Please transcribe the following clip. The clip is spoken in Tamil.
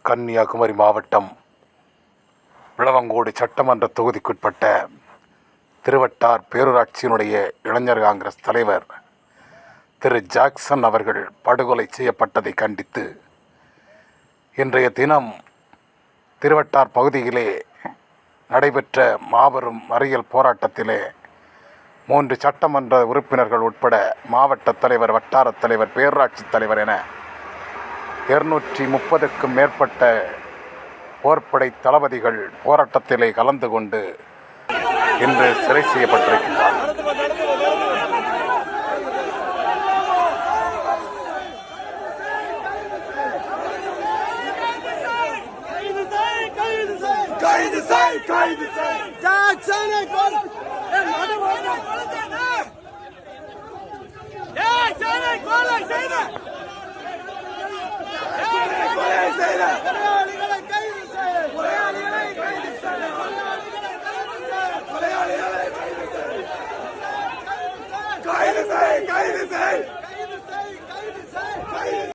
கன்னியாகுமரி மாவட்டம் விளவங்கோடு சட்டமன்ற தொகுதிக்குட்பட்ட திருவட்டார் பேரூராட்சியினுடைய இளைஞர் காங்கிரஸ் தலைவர் திரு ஜாக்சன் அவர்கள் படுகொலை செய்யப்பட்டதை கண்டித்து இன்றைய தினம் திருவட்டார் பகுதியிலே நடைபெற்ற மாபெரும் மறியல் போராட்டத்திலே 3 சட்டமன்ற உறுப்பினர்கள் உட்பட மாவட்ட தலைவர், வட்டாரத் தலைவர், பேரூராட்சி தலைவர் என 230க்கும் மேற்பட்ட போர்ப்படை தளபதிகள் போராட்டத்திலே கலந்து கொண்டு இன்று சிறை செய்யப்பட்டிருக்கின்றனர். கொலை செய்த